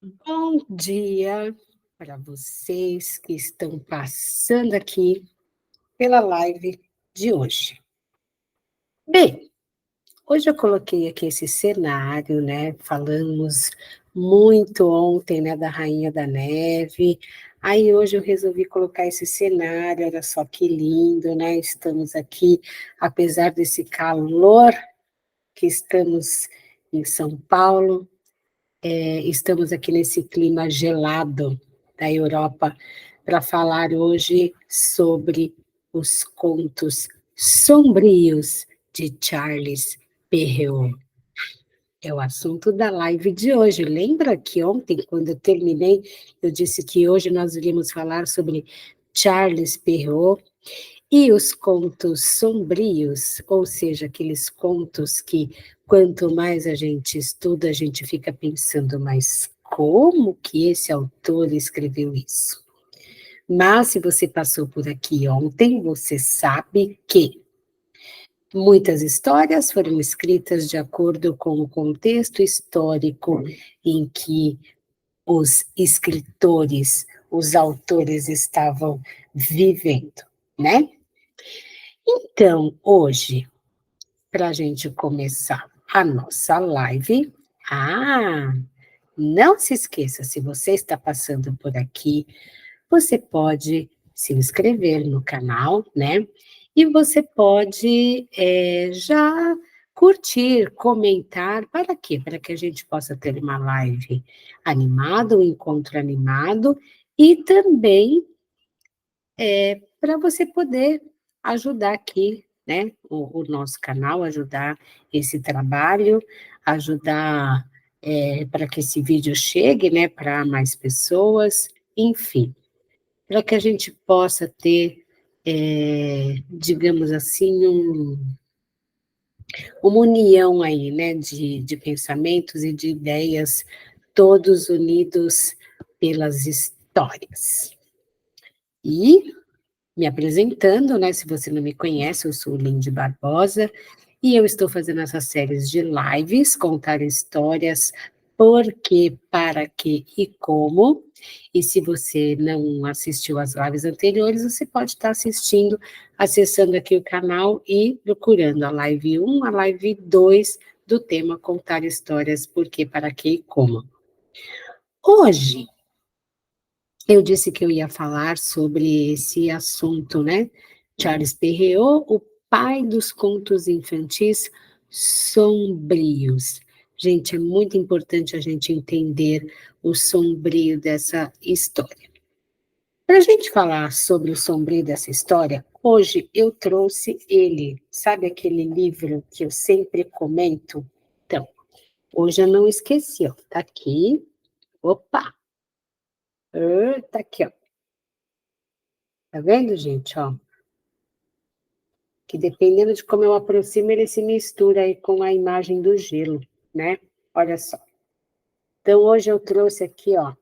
Bom dia para vocês que estão passando aqui pela live de hoje. Bem, hoje eu coloquei aqui esse cenário, né? Falamos muito ontem, né, da Rainha da Neve. Aí hoje eu resolvi colocar esse cenário, olha só que lindo, né? Estamos aqui, apesar desse calor que estamos em São Paulo, estamos aqui nesse clima gelado da Europa para falar hoje sobre os contos sombrios de Charles Perrault. É o assunto da live de hoje. Lembra que ontem, quando eu terminei, eu disse que hoje nós iríamos falar sobre Charles Perrault e os contos sombrios, ou seja, aqueles contos que quanto mais a gente estuda, a gente fica pensando, mas como que esse autor escreveu isso? Mas se você passou por aqui ontem, você sabe que muitas histórias foram escritas de acordo com o contexto histórico em que os escritores, os autores estavam vivendo, né? Então, hoje, para a gente começar a nossa live, não se esqueça, se você está passando por aqui, você pode se inscrever no canal, né? E você pode já curtir, comentar, para quê? Para que a gente possa ter uma live animada, um encontro animado, e também para você poder ajudar aqui, né, o nosso canal, ajudar esse trabalho, ajudar para que esse vídeo chegue, né, para mais pessoas, enfim, para que a gente possa ter, digamos assim, uma união aí, né, de pensamentos e de ideias, todos unidos pelas histórias. E me apresentando, né? Se você não me conhece, eu sou Lindy Barbosa e eu estou fazendo essas séries de lives, contar histórias, por quê, para quê e como. E se você não assistiu às lives anteriores, você pode estar assistindo, acessando aqui o canal e procurando a live 1, a live 2 do tema Contar Histórias, por quê, para quê e como. Hoje, eu disse que eu ia falar sobre esse assunto, né? Charles Perrault, o pai dos contos infantis sombrios. Gente, é muito importante a gente entender o sombrio dessa história. Para a gente falar sobre o sombrio dessa história, hoje eu trouxe ele. Sabe aquele livro que eu sempre comento? Então, hoje eu não esqueci, ó. Tá aqui. Opa! Tá aqui, ó. Tá vendo, gente, ó? Que dependendo de como eu aproximo, ele se mistura aí com a imagem do gelo, né? Olha só. Então, hoje eu trouxe aqui, ó,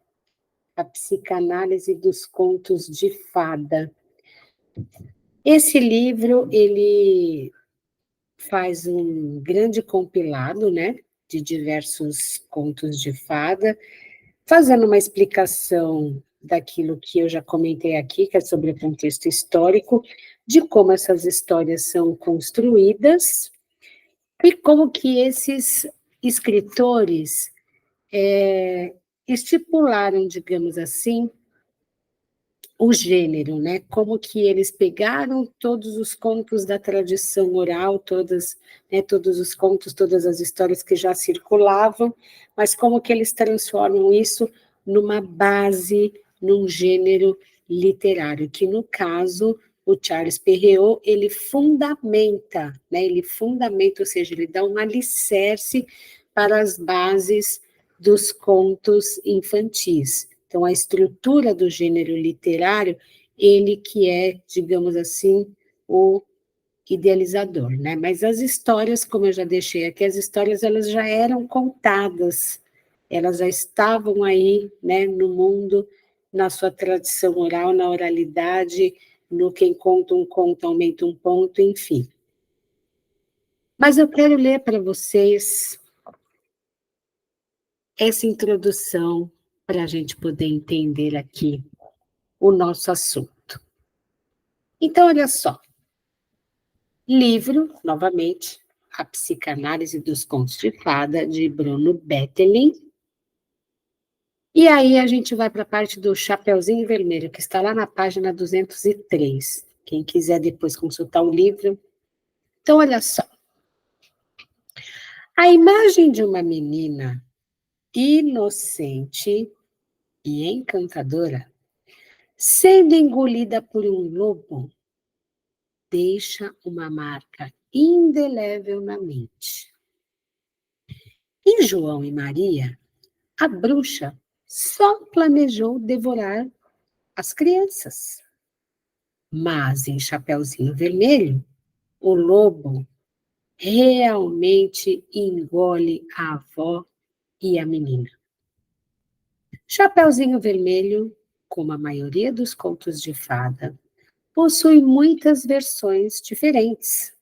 a psicanálise dos contos de fada. Esse livro, ele faz um grande compilado, né, de diversos contos de fada, fazendo uma explicação daquilo que eu já comentei aqui, que é sobre o contexto histórico, de como essas histórias são construídas, e como que esses escritores estipularam, digamos assim, o gênero, né? Como que eles pegaram todos os contos da tradição oral, todas, né, todos os contos, todas as histórias que já circulavam, mas como que eles transformam isso numa base, num gênero literário, que no caso o Charles Perrault, ele fundamenta, né? Ele fundamenta, ou seja, ele dá um alicerce para as bases dos contos infantis. Então, a estrutura do gênero literário, ele que é, digamos assim, o idealizador, né? Mas as histórias, como eu já deixei aqui, as histórias elas já eram contadas, elas já estavam aí, né, no mundo, na sua tradição oral, na oralidade, no quem conta um conto aumenta um ponto, enfim. Mas eu quero ler para vocês essa introdução para a gente poder entender aqui o nosso assunto. Então, olha só. Livro, novamente, A Psicanálise dos Contos de Fada, de Bruno Bettelin. E aí a gente vai para a parte do Chapeuzinho Vermelho, que está lá na página 203. Quem quiser depois consultar o livro. Então, olha só. A imagem de uma menina inocente e encantadora, sendo engolida por um lobo, deixa uma marca indelével na mente. Em João e Maria, a bruxa só planejou devorar as crianças. Mas em Chapeuzinho Vermelho, o lobo realmente engole a avó e a menina. Chapeuzinho Vermelho, como a maioria dos contos de fada, possui muitas versões diferentes.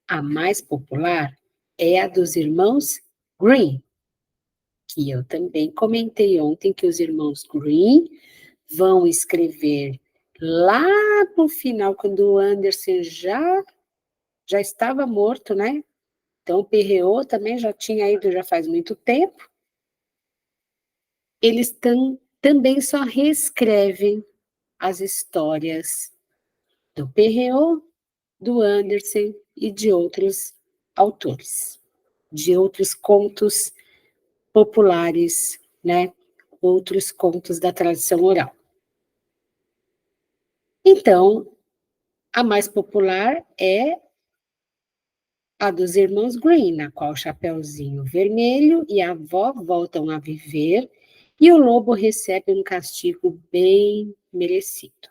A mais popular é a dos irmãos Grimm, que eu também comentei ontem que os irmãos Grimm vão escrever lá no final, quando o Andersen já estava morto, né? Então, o Perriot também já tinha ido já faz muito tempo. Eles também só reescrevem as histórias do Perriot, do Andersen e de outros autores, de outros contos populares, né? Outros contos da tradição oral. Então, a mais popular é a dos irmãos Grimm, na qual o Chapeuzinho Vermelho e a avó voltam a viver e o lobo recebe um castigo bem merecido.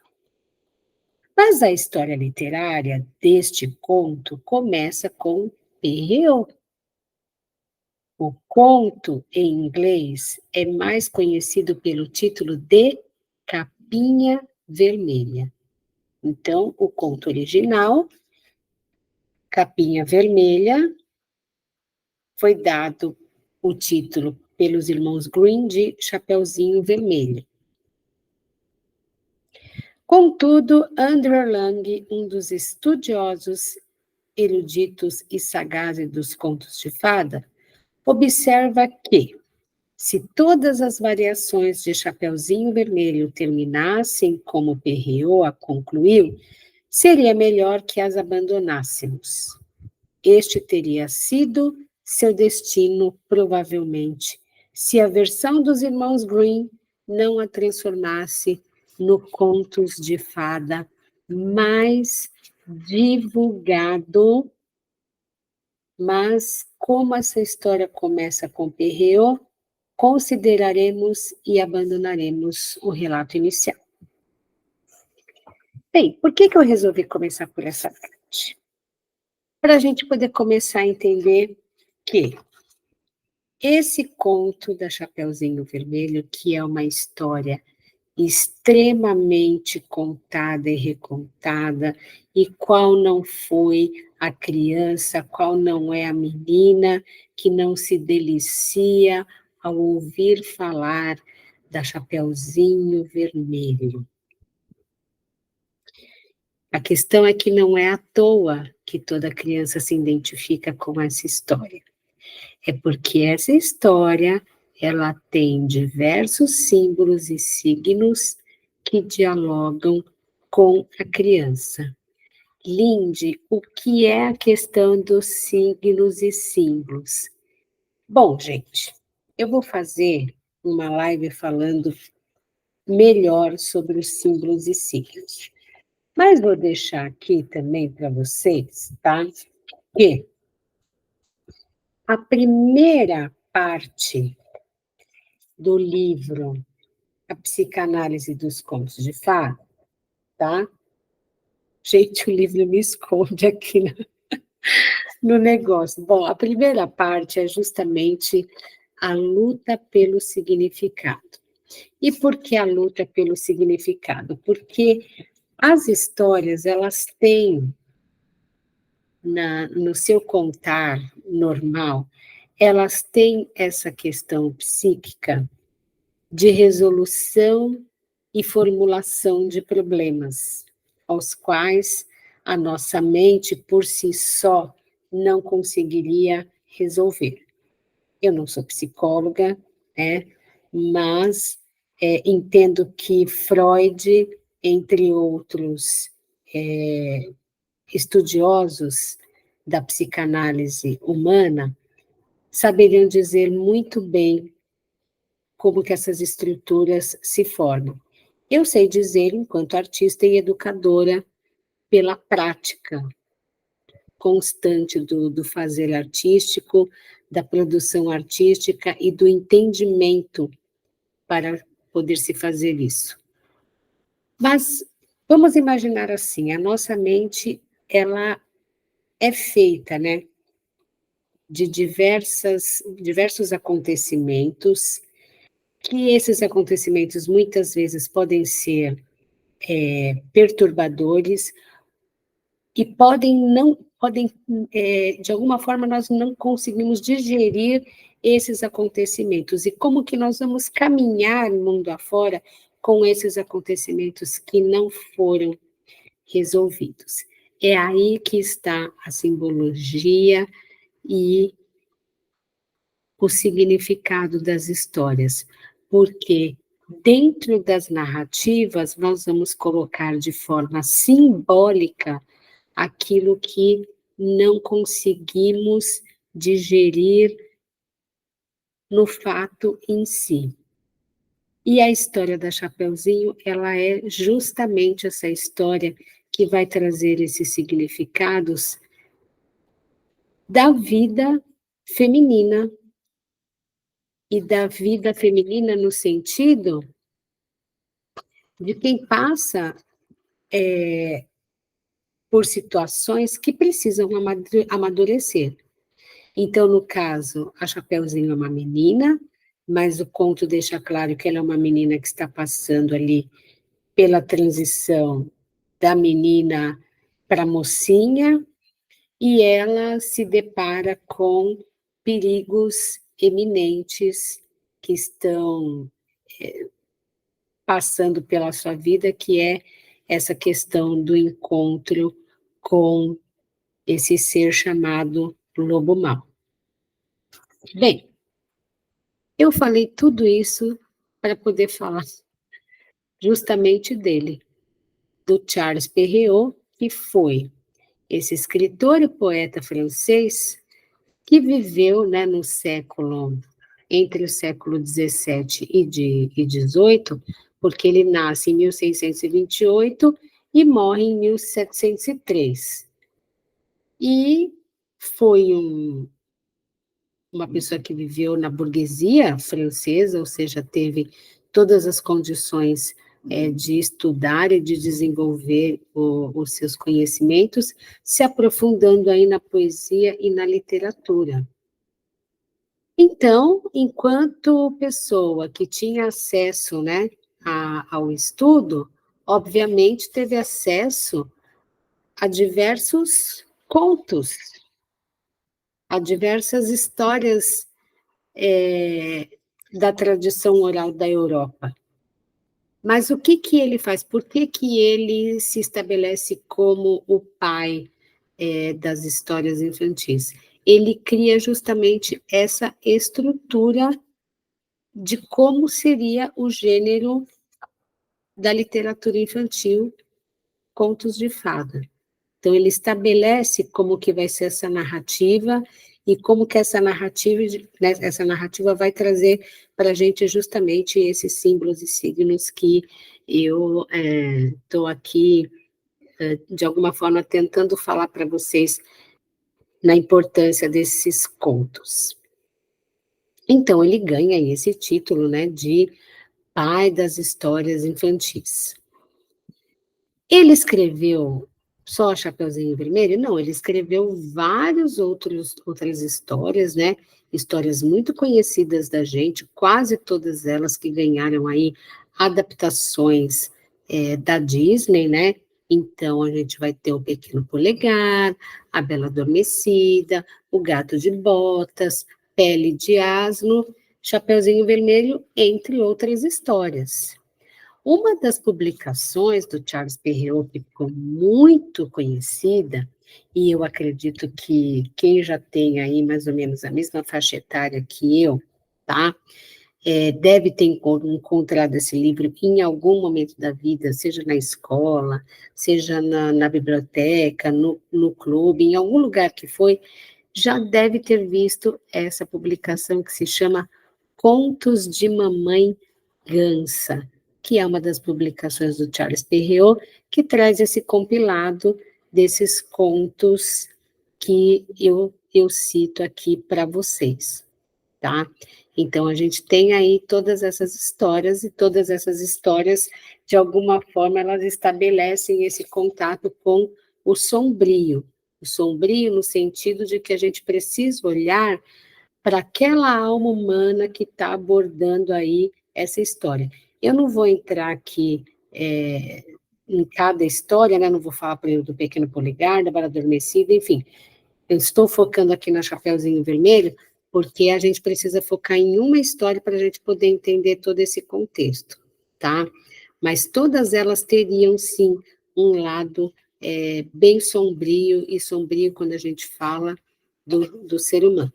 Mas a história literária deste conto começa com Perriot. O conto, em inglês, é mais conhecido pelo título de Capinha Vermelha. Então, o conto original, Capinha Vermelha, foi dado o título pelos irmãos Grimm de Chapeuzinho Vermelho. Contudo, Andrew Lang, um dos estudiosos eruditos e sagazes dos contos de fada, observa que, se todas as variações de Chapeuzinho Vermelho terminassem como Perriot a concluiu, seria melhor que as abandonássemos. Este teria sido seu destino, provavelmente, se a versão dos irmãos Grimm não a transformasse no contos de fada mais divulgado. Mas, como essa história começa com Perriot, consideraremos e abandonaremos o relato inicial. Bem, por que eu resolvi começar por essa parte? Para a gente poder começar a entender que esse conto da Chapeuzinho Vermelho, que é uma história extremamente contada e recontada, e qual não foi a criança, qual não é a menina que não se delicia ao ouvir falar da Chapeuzinho Vermelho. A questão é que não é à toa que toda criança se identifica com essa história. É porque essa história, ela tem diversos símbolos e signos que dialogam com a criança. Linde, o que é a questão dos signos e símbolos? Bom, gente, eu vou fazer uma live falando melhor sobre os símbolos e signos. Mas vou deixar aqui também para vocês, tá? Que a primeira parte do livro A Psicanálise dos Contos de Fada, tá? Gente, o livro me esconde aqui no negócio. Bom, a primeira parte é justamente a luta pelo significado. E por que a luta pelo significado? Porque as histórias, elas têm, no seu contar normal, elas têm essa questão psíquica de resolução e formulação de problemas, aos quais a nossa mente, por si só, não conseguiria resolver. Eu não sou psicóloga, né, mas entendo que Freud, entre outros estudiosos da psicanálise humana, saberiam dizer muito bem como que essas estruturas se formam. Eu sei dizer, enquanto artista e educadora, pela prática constante do fazer artístico, da produção artística e do entendimento para poder se fazer isso. Mas vamos imaginar assim, a nossa mente, ela é feita, né, de diversos acontecimentos, que esses acontecimentos muitas vezes podem ser perturbadores e de alguma forma nós não conseguimos digerir esses acontecimentos. E como que nós vamos caminhar mundo afora com esses acontecimentos que não foram resolvidos? É aí que está a simbologia e o significado das histórias, porque dentro das narrativas nós vamos colocar de forma simbólica aquilo que não conseguimos digerir no fato em si. E a história da Chapeuzinho, ela é justamente essa história que vai trazer esses significados da vida feminina, e da vida feminina no sentido de quem passa por situações que precisam amadurecer. Então, no caso, a Chapeuzinho é uma menina, mas o conto deixa claro que ela é uma menina que está passando ali pela transição da menina para a mocinha, e ela se depara com perigos eminentes que estão passando pela sua vida, que é essa questão do encontro com esse ser chamado lobo mau. Bem, eu falei tudo isso para poder falar justamente dele, do Charles Perrault, que foi esse escritor e poeta francês que viveu, né, no século, entre o século XVII e XVIII, porque ele nasce em 1628 e morre em 1703. E foi uma pessoa que viveu na burguesia francesa, ou seja, teve todas as condições de estudar e de desenvolver os seus conhecimentos, se aprofundando aí na poesia e na literatura. Então, enquanto pessoa que tinha acesso, né, ao estudo, obviamente teve acesso a diversos contos, a diversas histórias da tradição oral da Europa. Mas o que que ele faz? Por que que ele se estabelece como o pai das histórias infantis? Ele cria justamente essa estrutura de como seria o gênero da literatura infantil, contos de fada. Então, ele estabelece como que vai ser essa narrativa e como que essa narrativa, né, essa narrativa vai trazer para a gente justamente esses símbolos e signos que eu estou aqui, de alguma forma, tentando falar para vocês na importância desses contos. Então, ele ganha aí esse título, né, de pai das histórias infantis. Ele escreveu só Chapeuzinho Vermelho? Não, ele escreveu outras histórias, né? Histórias muito conhecidas da gente, quase todas elas que ganharam aí adaptações da Disney, né? Então, a gente vai ter o Pequeno Polegar, a Bela Adormecida, o Gato de Botas, Pele de Asno, Chapeuzinho Vermelho, entre outras histórias. Uma das publicações do Charles Perrault que ficou muito conhecida, e eu acredito que quem já tem aí mais ou menos a mesma faixa etária que eu, tá? Deve ter encontrado esse livro em algum momento da vida, seja na escola, seja na biblioteca, no clube, em algum lugar que foi, já deve ter visto essa publicação que se chama Contos de Mamãe Gansa, que é uma das publicações do Charles Perrault, que traz esse compilado desses contos que eu cito aqui para vocês, tá? Então, a gente tem aí todas essas histórias, e todas essas histórias, de alguma forma, elas estabelecem esse contato com o sombrio no sentido de que a gente precisa olhar para aquela alma humana que está abordando aí essa história. Eu não vou entrar aqui em cada história, né? Não vou falar, por exemplo, do Pequeno Polegar, da Bela Adormecida, enfim. Eu estou focando aqui na Chapeuzinho Vermelho, porque a gente precisa focar em uma história para a gente poder entender todo esse contexto, tá? Mas todas elas teriam, sim, um lado bem sombrio, e sombrio quando a gente fala do ser humano.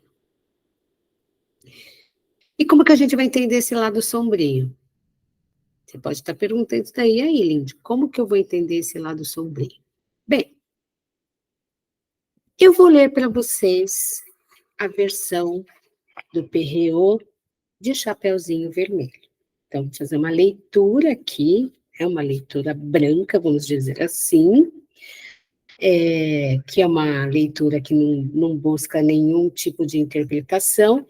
E como que a gente vai entender esse lado sombrio? Você pode estar perguntando isso daí, aí, Lindy, como que eu vou entender esse lado sombrio? Bem, eu vou ler para vocês a versão do Perrault de Chapeuzinho Vermelho. Então, vou fazer uma leitura aqui, é uma leitura branca, vamos dizer assim, que é uma leitura que não busca nenhum tipo de interpretação.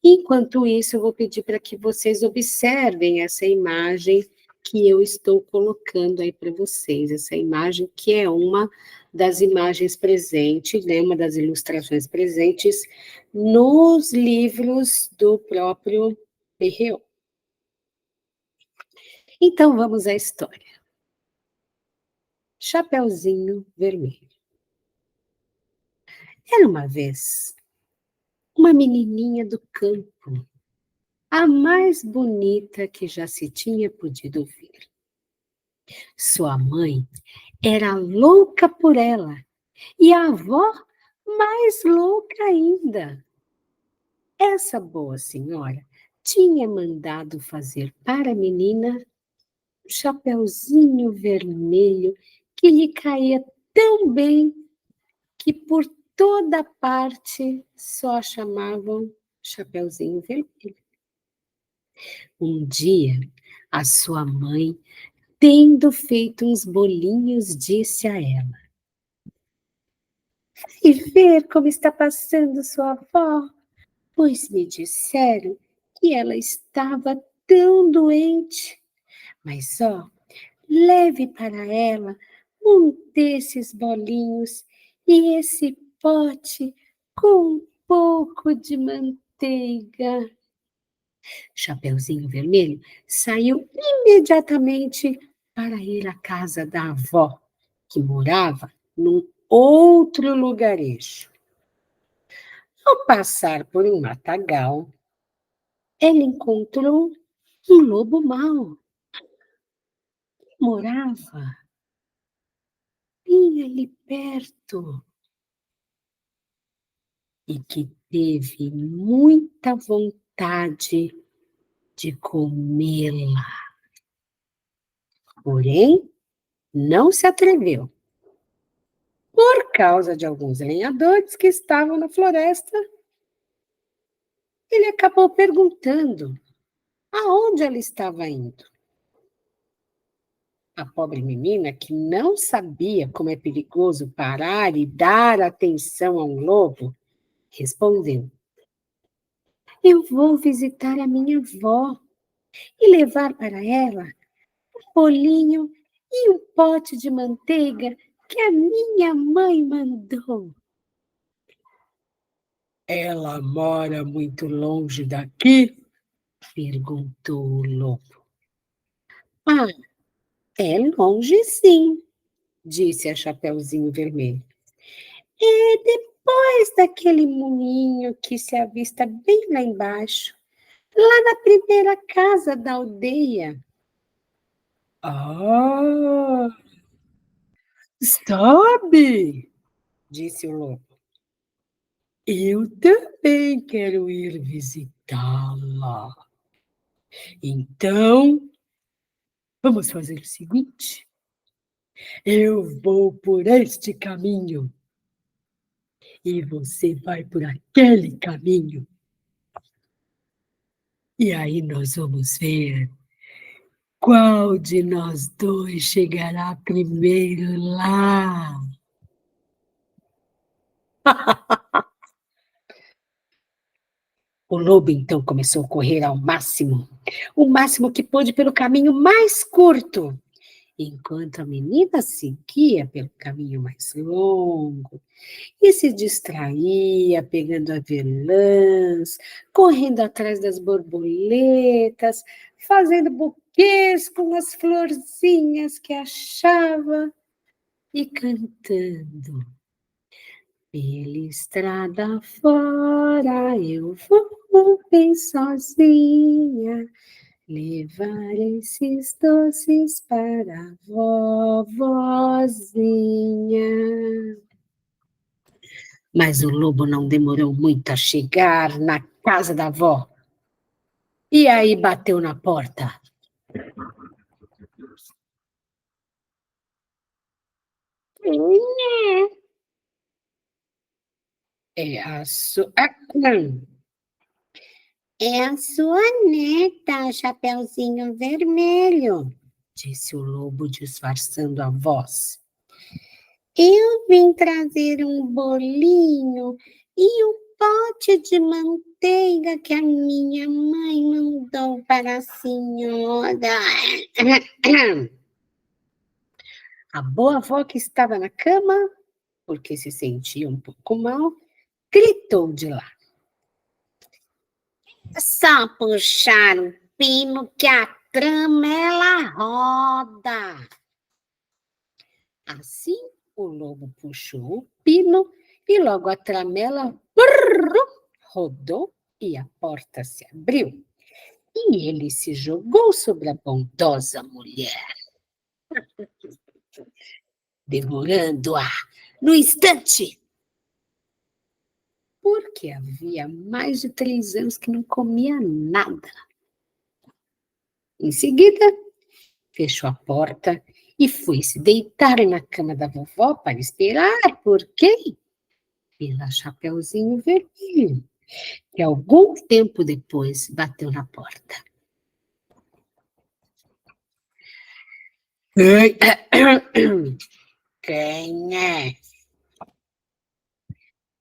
Enquanto isso, eu vou pedir para que vocês observem essa imagem que eu estou colocando aí para vocês, essa imagem que é uma das imagens presentes, né, uma das ilustrações presentes nos livros do próprio Perrault. Então, vamos à história. Chapeuzinho Vermelho. Era uma vez uma menininha do campo, a mais bonita que já se tinha podido ver. Sua mãe era louca por ela e a avó mais louca ainda. Essa boa senhora tinha mandado fazer para a menina um chapeuzinho vermelho que lhe caía tão bem que por toda parte só a chamavam Chapeuzinho Vermelho. Um dia, a sua mãe, tendo feito uns bolinhos, disse a ela: "E ver como está passando sua avó, pois me disseram que ela estava tão doente. Mas ó, leve para ela um desses bolinhos e esse pote com um pouco de manteiga." Chapeuzinho Vermelho saiu imediatamente para ir à casa da avó, que morava num outro lugarejo. Ao passar por um matagal, ela encontrou um lobo mau. Morava bem ali perto e que teve muita vontade de comê-la. Porém, não se atreveu, por causa de alguns lenhadores que estavam na floresta. Ele acabou perguntando aonde ela estava indo. A pobre menina, que não sabia como é perigoso parar e dar atenção a um lobo, respondeu: "Eu vou visitar a minha avó e levar para ela um bolinho e um pote de manteiga que a minha mãe mandou." "Ela mora muito longe daqui?" perguntou o lobo. "Ah, é longe sim", disse a Chapeuzinho Vermelho. "É depois daquele moinho que se avista bem lá embaixo. lá na primeira casa da aldeia. Ah, sabe, disse o lobo. Eu também quero ir visitá-la. Então, vamos fazer o seguinte: eu vou por este caminho e você vai por aquele caminho. E aí nós vamos ver qual de nós dois chegará primeiro lá. O lobo então começou a correr ao máximo, o máximo que pôde pelo caminho mais curto, enquanto a menina seguia pelo caminho mais longo e se distraía, pegando avelãs, correndo atrás das borboletas, fazendo buquês com as florzinhas que achava e cantando. Pela estrada fora eu vou bem sozinha, levar esses doces para a vovozinha. Mas o lobo não demorou muito a chegar na casa da avó. E aí bateu na porta. É a sua... É a sua neta, Chapeuzinho Vermelho, disse o lobo disfarçando a voz. Eu vim trazer um bolinho e um pote de manteiga que a minha mãe mandou para a senhora. A boa avó, que estava na cama, porque se sentia um pouco mal, gritou de lá. É só puxar o pino que a trama ela roda. Assim, o lobo puxou o pino e logo a tramela rodou e a porta se abriu. E ele se jogou sobre a bondosa mulher, devorando-a no instante, porque havia mais de 3 anos que não comia nada. Em seguida, fechou a porta e foi se deitar na cama da vovó para esperar por quem? Pela Chapeuzinho Vermelho, que algum tempo depois bateu na porta. Quem é?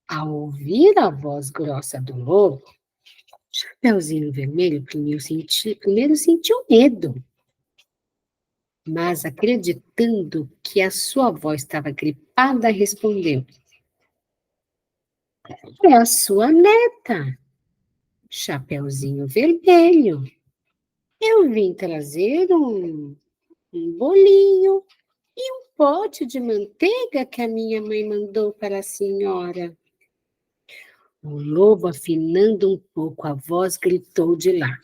Ao ouvir a voz grossa do lobo, Chapeuzinho Vermelho primeiro sentiu medo, mas acreditando que a sua voz estava gripada, respondeu: é a sua neta, Chapeuzinho Vermelho. Eu vim trazer um bolinho e um pote de manteiga que a minha mãe mandou para a senhora. O lobo, afinando um pouco a voz, gritou de lá.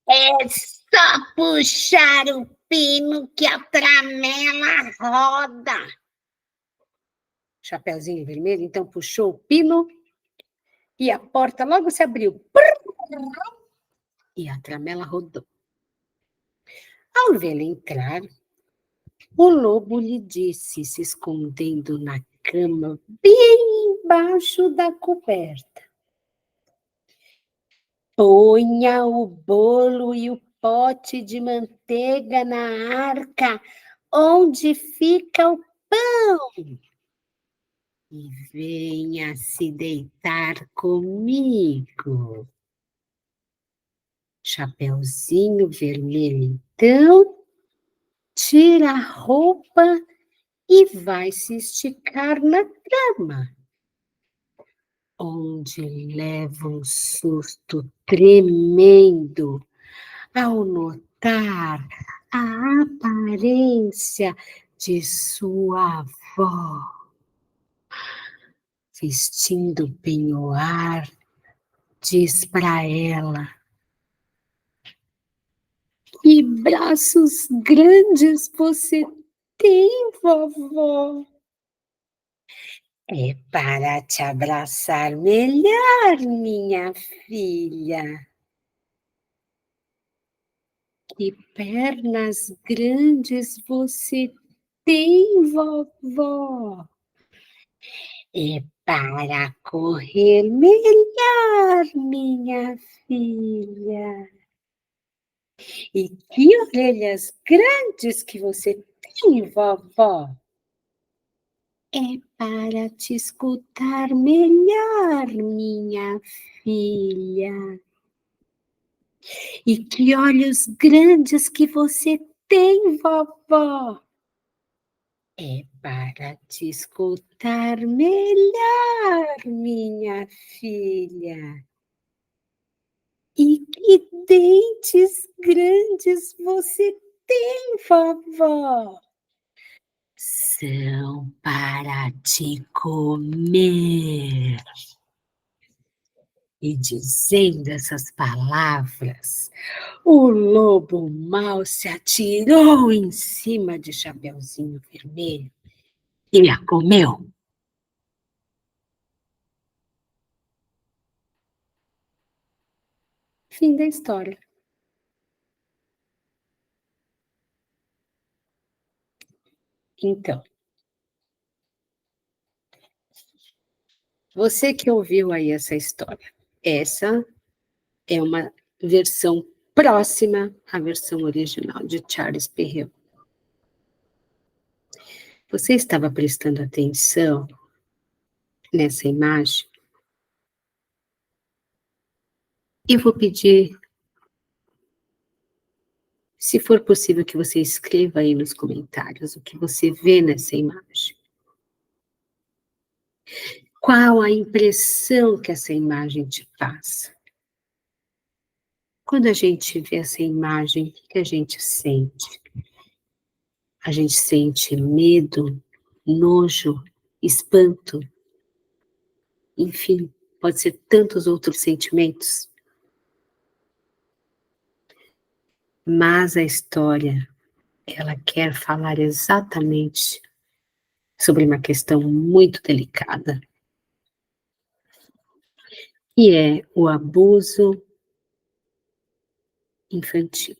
É só puxar o pino que a tramela roda. Chapeuzinho Vermelho então puxou o pino e a porta logo se abriu. E a tramela rodou. Ao vê-la entrar, o lobo lhe disse, se escondendo na cama, bem embaixo da coberta: ponha o bolo e o pote de manteiga na arca onde fica o pão e venha se deitar comigo. Chapeuzinho Vermelho, então, tira a roupa e vai se esticar na cama, onde leva um susto tremendo ao notar a aparência de sua avó, vestindo penhoar Diz para ela: que braços grandes você tem, vovó. É para te abraçar melhor, minha filha. Que pernas grandes você tem, vovó. É para correr melhor, minha filha. E que orelhas grandes que você tem, vovó. É para te escutar melhor, minha filha. E que olhos grandes que você tem, vovó. É para te escutar melhor, minha filha. E que dentes grandes você tem, vovó. São para te comer. E dizendo essas palavras, o lobo mau se atirou em cima de Chapeuzinho Vermelho e a comeu. Fim da história. Então, você que ouviu aí essa história, essa é uma versão próxima à versão original de Charles Perrault. Você estava prestando atenção nessa imagem? E vou pedir, se for possível, que você escreva aí nos comentários o que você vê nessa imagem. Qual a impressão que essa imagem te passa? Quando a gente vê essa imagem, o que a gente sente? A gente sente medo, nojo, espanto, enfim, pode ser tantos outros sentimentos. Mas a história, ela quer falar exatamente sobre uma questão muito delicada, que é o abuso infantil.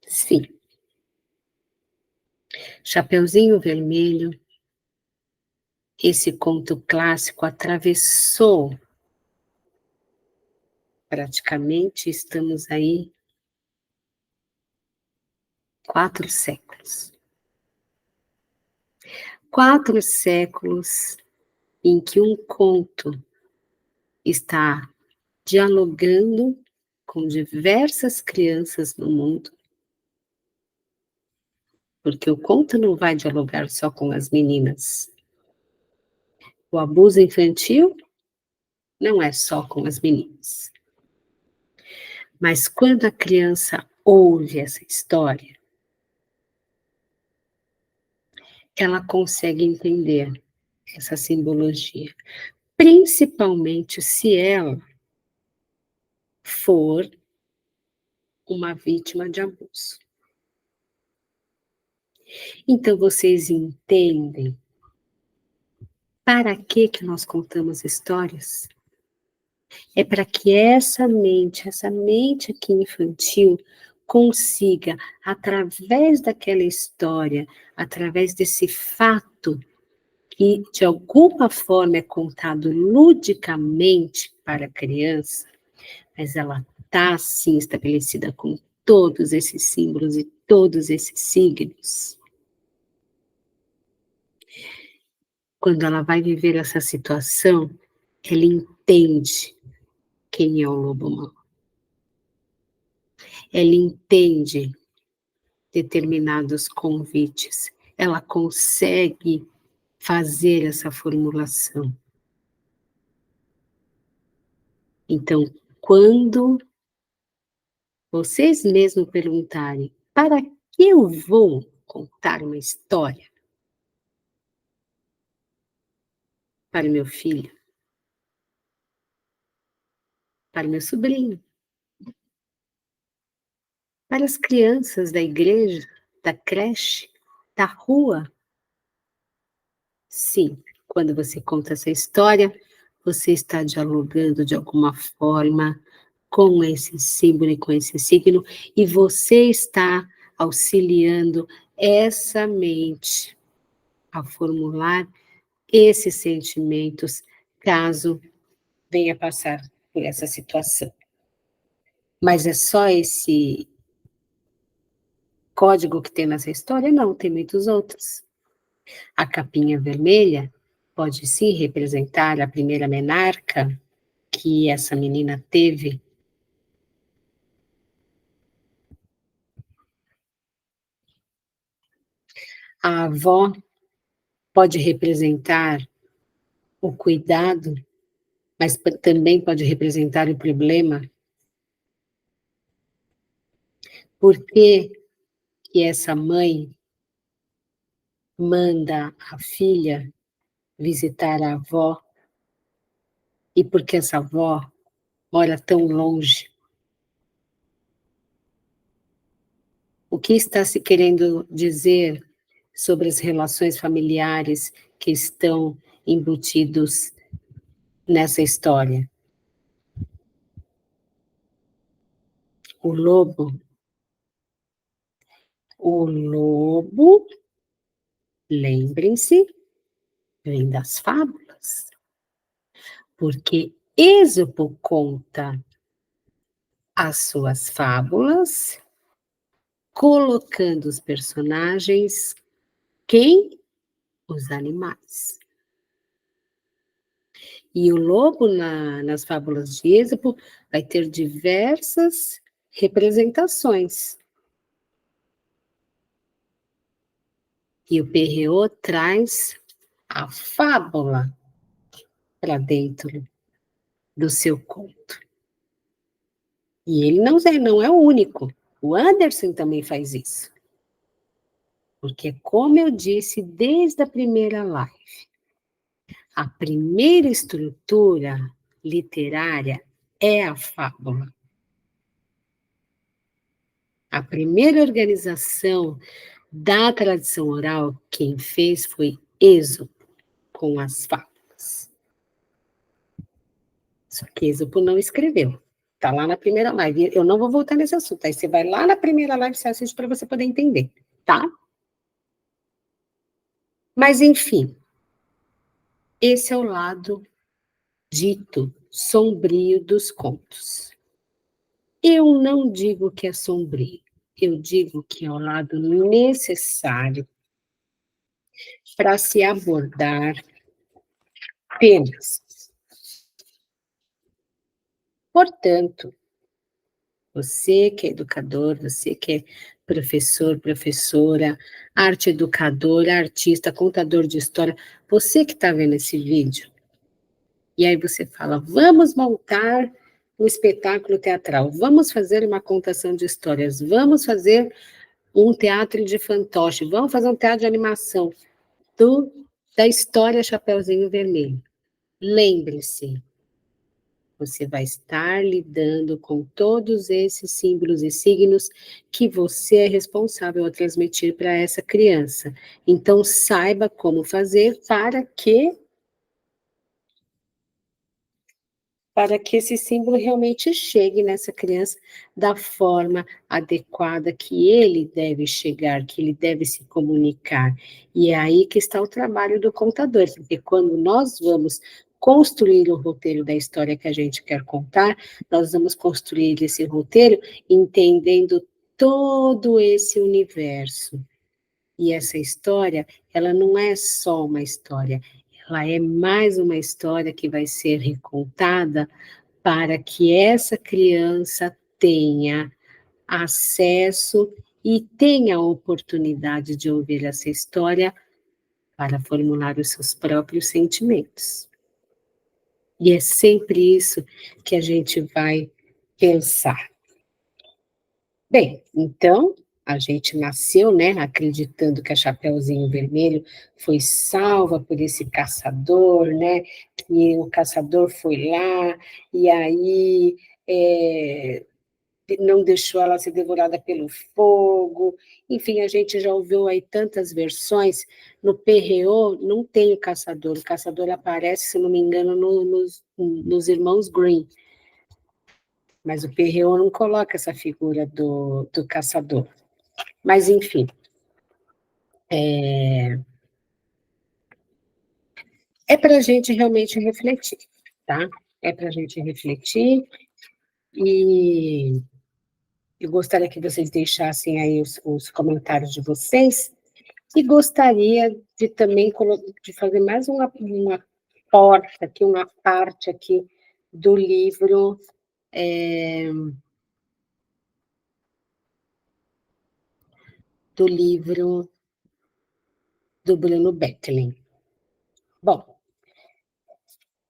Sim, Chapeuzinho Vermelho, esse conto clássico atravessou, praticamente estamos aí 4 séculos. 4 séculos em que um conto está dialogando com diversas crianças no mundo, porque o conto não vai dialogar só com as meninas. O abuso infantil não é só com as meninas. Mas quando a criança ouve essa história, ela consegue entender essa simbologia, principalmente se ela for uma vítima de abuso. Então vocês entendem para que nós contamos histórias? É para que essa mente aqui infantil, consiga, através daquela história, através desse fato, que de alguma forma é contado ludicamente para a criança, mas ela está sim estabelecida com todos esses símbolos e todos esses signos. Quando ela vai viver essa situação, ela entende quem é o lobo mau. Ela entende determinados convites. Ela consegue fazer essa formulação. Então, quando vocês mesmos perguntarem, para que eu vou contar uma história para o meu filho? para o meu sobrinho, para as crianças da igreja, da creche, da rua. Sim, quando você conta essa história, você está dialogando de alguma forma com esse símbolo e com esse signo, e você está auxiliando essa mente a formular esses sentimentos, caso venha passar por essa situação. Mas é só esse código que tem nessa história? Não, tem muitos outros. A capinha vermelha pode sim representar a primeira menarca que essa menina teve. A avó pode representar o cuidado, mas também pode representar o problema. Por que que essa mãe manda a filha visitar a avó e por que essa avó mora tão longe? O que está se querendo dizer sobre as relações familiares que estão embutidos nessa história? O lobo, o lobo, lembrem-se, vem das fábulas, porque Êxopo conta as suas fábulas, colocando os personagens, quem? Os animais. E o lobo, nas fábulas de Êxopo, vai ter diversas representações. E o Perriot traz a fábula para dentro do seu conto. E ele não é o único. O Anderson também faz isso. Porque, como eu disse desde a primeira live, a primeira estrutura literária é a fábula. A primeira organização da tradição oral, quem fez foi Êxopo, com as fábulas. Só que Êxopo não escreveu. Está lá na primeira live. Eu não vou voltar nesse assunto. Aí você vai lá na primeira live, você assiste para você poder entender, tá? Mas, enfim, esse é o lado dito sombrio dos contos. Eu não digo que é sombrio, eu digo que é o lado necessário para se abordar temas. Portanto, você que é educador, você que é professor, professora, arte educadora, artista, contador de história, você que está vendo esse vídeo, e aí você fala, vamos montar um espetáculo teatral, vamos fazer uma contação de histórias, vamos fazer um teatro de fantoche, vamos fazer um teatro de animação da história Chapeuzinho Vermelho. Lembre-se, você vai estar lidando com todos esses símbolos e signos que você é responsável a transmitir para essa criança. Então, saiba como fazer para que esse símbolo realmente chegue nessa criança da forma adequada que ele deve chegar, que ele deve se comunicar. E é aí que está o trabalho do contador, porque quando nós vamos construir o roteiro da história que a gente quer contar, nós vamos construir esse roteiro entendendo todo esse universo. E essa história, ela não é só uma história, ela é mais uma história que vai ser recontada para que essa criança tenha acesso e tenha a oportunidade de ouvir essa história para formular os seus próprios sentimentos. E é sempre isso que a gente vai pensar. Bem, então, A gente nasceu, né, acreditando que a Chapeuzinho Vermelho foi salva por esse caçador, né, e o caçador foi lá, e aí não deixou ela ser devorada pelo fogo. Enfim, a gente já ouviu aí tantas versões. No Perreau não tem o caçador aparece, se não me engano, nos Irmãos Grimm, mas o Perreau não coloca essa figura do caçador. Mas, enfim, é para a gente realmente refletir, tá? É para a gente refletir, e eu gostaria que vocês deixassem aí os comentários de vocês, e gostaria de também de fazer mais uma porta aqui, uma parte aqui do livro, do livro do Bruno Betlin. Bom,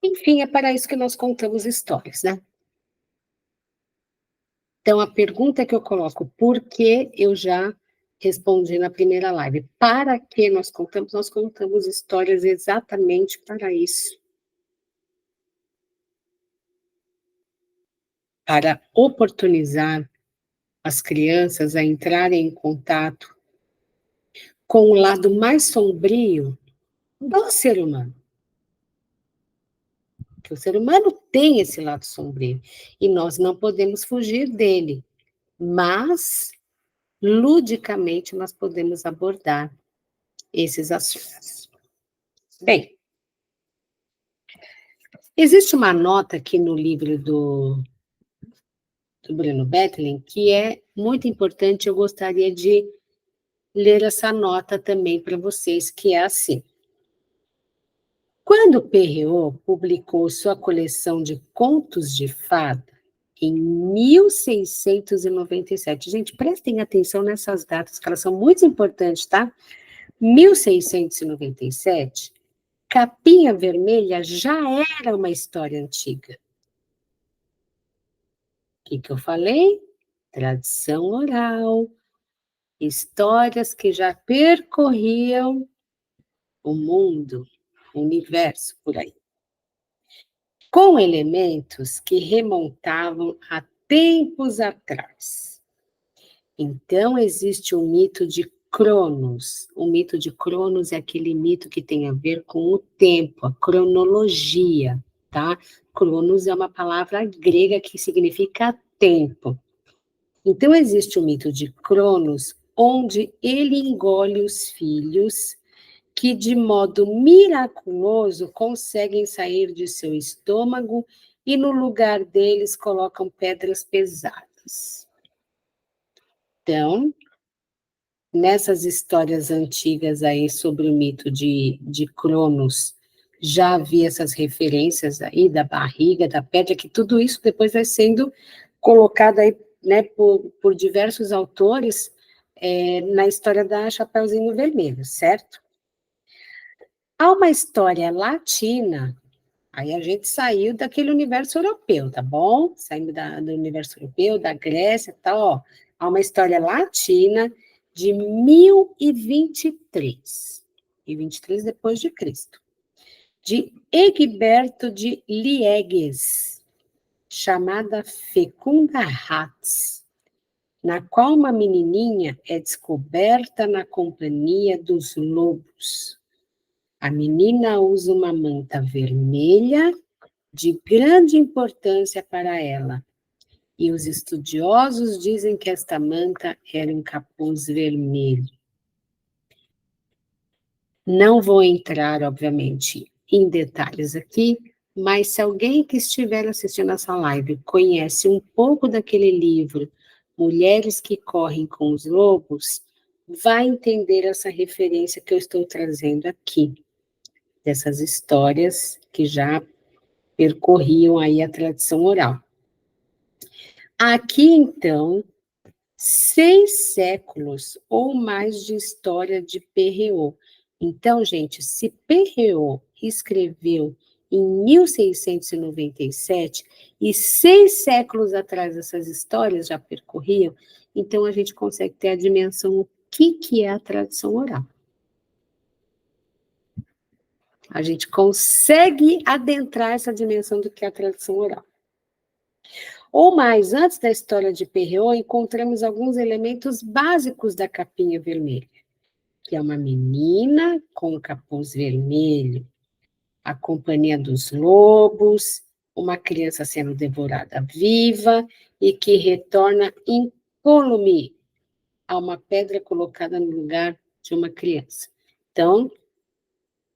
enfim, é para isso que nós contamos histórias, né? Então, a pergunta que eu coloco, por que, eu já respondi na primeira live. Para que nós contamos? Nós contamos histórias exatamente para isso. Para oportunizar as crianças a entrarem em contato com o lado mais sombrio do ser humano. Que o ser humano tem esse lado sombrio, e nós não podemos fugir dele, mas, ludicamente, nós podemos abordar esses assuntos. Bem, existe uma nota aqui no livro do Bruno Betlin que é muito importante, eu gostaria de ler essa nota também para vocês, que é assim. Quando Perriot publicou sua coleção de contos de fada, em 1697, gente, prestem atenção nessas datas, que elas são muito importantes, tá? 1697, Capinha Vermelha já era uma história antiga. O que eu falei? Tradição oral, histórias que já percorriam o mundo, o universo, por aí, com elementos que remontavam a tempos atrás. Então, existe o mito de Cronos. O mito de Cronos é aquele mito que tem a ver com o tempo, a cronologia, tá? Cronos é uma palavra grega que significa tempo. Então, existe o mito de Cronos, onde ele engole os filhos que, de modo miraculoso, conseguem sair de seu estômago e, no lugar deles, colocam pedras pesadas. Então, nessas histórias antigas aí sobre o mito de Cronos, já havia essas referências aí da barriga, da pedra, que tudo isso depois vai sendo colocado aí, né, por diversos autores na história da Chapeuzinho Vermelho, certo? Há uma história latina, aí a gente saiu daquele universo europeu, tá bom? Saímos do universo europeu, da Grécia e tal, ó. Há uma história latina de 1023, e 23 depois de Cristo, de Egberto de Lieges, chamada Fecunda Rats, na qual uma menininha é descoberta na companhia dos lobos. A menina usa uma manta vermelha de grande importância para ela, e os estudiosos dizem que esta manta era um capuz vermelho. Não vou entrar, obviamente, em detalhes aqui, mas se alguém que estiver assistindo essa live conhece um pouco daquele livro, Mulheres que Correm com os Lobos, vai entender essa referência que eu estou trazendo aqui, dessas histórias que já percorriam aí a tradição oral. Aqui, então, 6 séculos ou mais de história de Perriot. Então, gente, se Perriot escreveu em 1697, e 6 séculos atrás essas histórias já percorriam, então a gente consegue ter a dimensão o que é a tradição oral. A gente consegue adentrar essa dimensão do que é a tradição oral. Ou mais, antes da história de Perriot, encontramos alguns elementos básicos da capinha vermelha, que é uma menina com um capuz vermelho, a companhia dos lobos, uma criança sendo devorada viva e que retorna incólume a uma pedra colocada no lugar de uma criança. Então,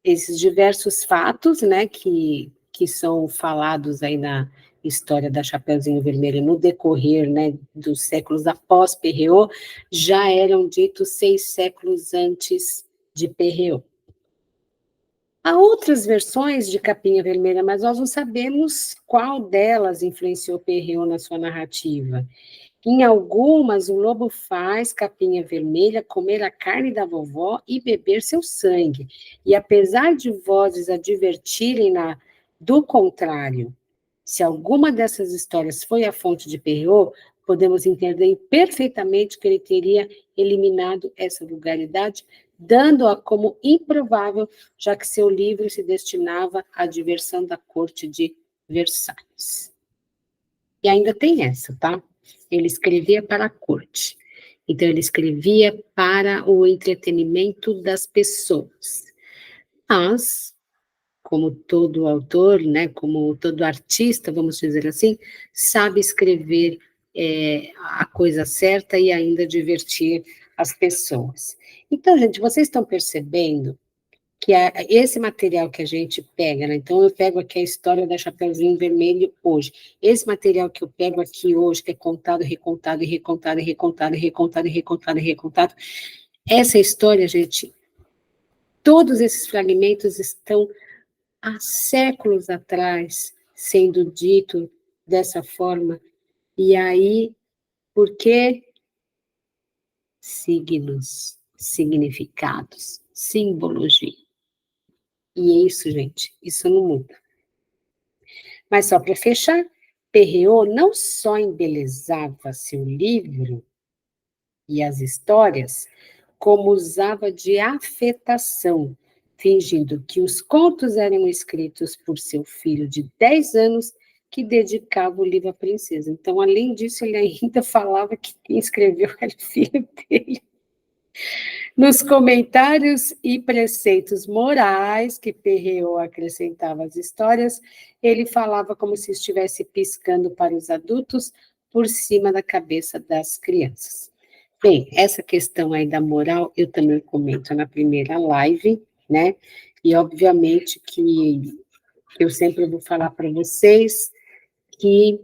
esses diversos fatos, né, que são falados aí na história da Chapeuzinho Vermelho no decorrer, né, dos séculos após Perriot, já eram ditos 6 séculos antes de Perriot. Há outras versões de Capinha Vermelha, mas nós não sabemos qual delas influenciou Perriot na sua narrativa. Em algumas, o lobo faz Capinha Vermelha comer a carne da vovó e beber seu sangue. E apesar de vozes advertirem-na do contrário, se alguma dessas histórias foi a fonte de Perriot, podemos entender perfeitamente que ele teria eliminado essa vulgaridade, dando-a como improvável, já que seu livro se destinava à diversão da corte de Versalhes. E ainda tem essa, tá? Ele escrevia para a corte. Então, ele escrevia para o entretenimento das pessoas. Mas, como todo autor, né, como todo artista, vamos dizer assim, sabe escrever a coisa certa e ainda divertir as pessoas. Então, gente, vocês estão percebendo que esse material que a gente pega, né? Então eu pego aqui a história da Chapeuzinho Vermelho hoje. Esse material que eu pego aqui hoje, que é contado, recontado, e recontado, e recontado, e recontado, e recontado, e recontado, essa história, gente, todos esses fragmentos estão há séculos atrás sendo dito dessa forma. E aí, por que signos, significados, simbologia? E é isso, gente, isso não muda. Mas só para fechar, Perriot não só embelezava seu livro e as histórias, como usava de afetação, fingindo que os contos eram escritos por seu filho de 10 anos, que dedicava o livro à princesa. Então, além disso, ele ainda falava que quem escreveu era o filho dele. Nos comentários e preceitos morais que Perriot acrescentava às histórias, ele falava como se estivesse piscando para os adultos por cima da cabeça das crianças. Bem, essa questão aí da moral eu também comento na primeira live, né? E obviamente que eu sempre vou falar para vocês que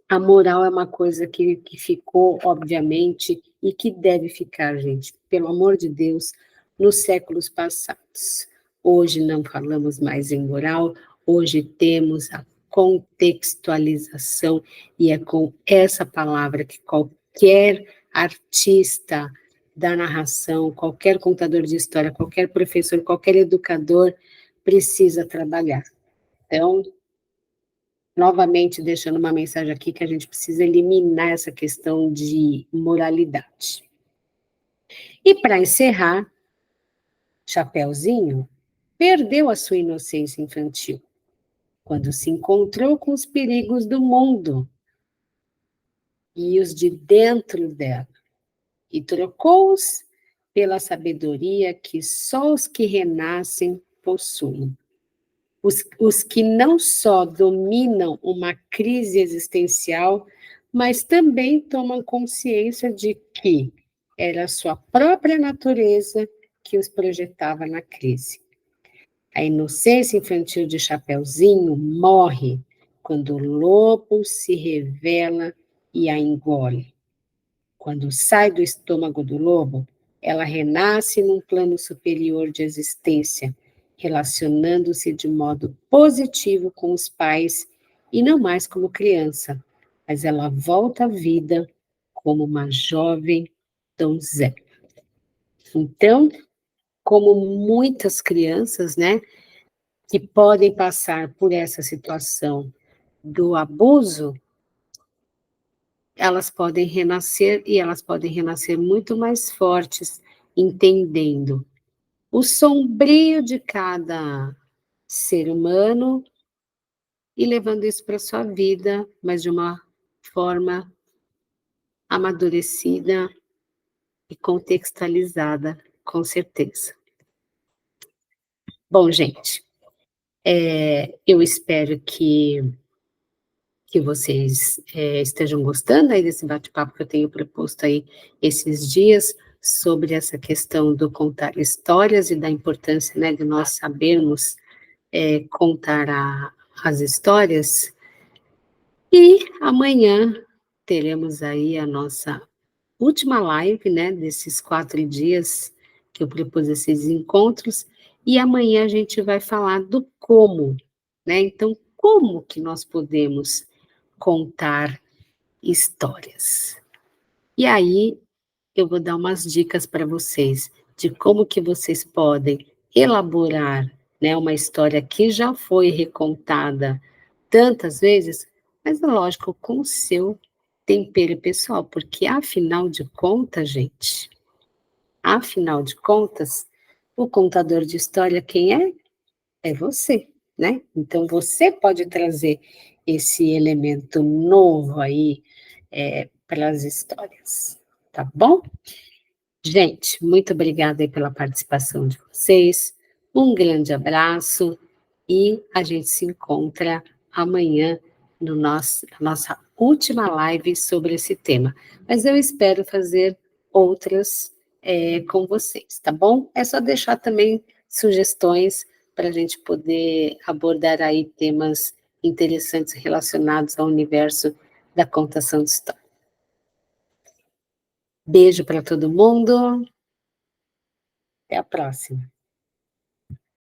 a moral é uma coisa que ficou, obviamente, e que deve ficar, gente, pelo amor de Deus, nos séculos passados. Hoje não falamos mais em moral, hoje temos a contextualização, e é com essa palavra que qualquer artista da narração, qualquer contador de história, qualquer professor, qualquer educador precisa trabalhar. Então, novamente deixando uma mensagem aqui que a gente precisa eliminar essa questão de moralidade. E para encerrar, Chapeuzinho perdeu a sua inocência infantil quando se encontrou com os perigos do mundo e os de dentro dela, e trocou-os pela sabedoria que só os que renascem possuem. Os que não só dominam uma crise existencial, mas também tomam consciência de que era a sua própria natureza que os projetava na crise. A inocência infantil de Chapeuzinho morre quando o lobo se revela e a engole. Quando sai do estômago do lobo, ela renasce num plano superior de existência, relacionando-se de modo positivo com os pais e não mais como criança, mas ela volta à vida como uma jovem donzela. Então, como muitas crianças, né, que podem passar por essa situação do abuso, elas podem renascer e elas podem renascer muito mais fortes, entendendo o sombrio de cada ser humano e levando isso para sua vida, mas de uma forma amadurecida e contextualizada, com certeza. Bom, gente, eu espero que vocês estejam gostando aí desse bate-papo que eu tenho proposto aí esses dias sobre essa questão do contar histórias e da importância, né, de nós sabermos contar as histórias. E amanhã teremos aí a nossa última live, né, desses 4 dias que eu propus esses encontros, e amanhã a gente vai falar do como, né? Então, como que nós podemos contar histórias? E aí eu vou dar umas dicas para vocês de como que vocês podem elaborar, né, uma história que já foi recontada tantas vezes, mas lógico, com o seu tempero pessoal, porque afinal de contas, gente, afinal de contas, o contador de história quem é? É você, né? Então você pode trazer esse elemento novo aí para as histórias, tá bom? Gente, muito obrigada aí pela participação de vocês. Um grande abraço e a gente se encontra amanhã no na nossa última live sobre esse tema. Mas eu espero fazer outras com vocês, tá bom? É só deixar também sugestões para a gente poder abordar aí temas interessantes relacionados ao universo da contação de história. Beijo para todo mundo. Até a próxima.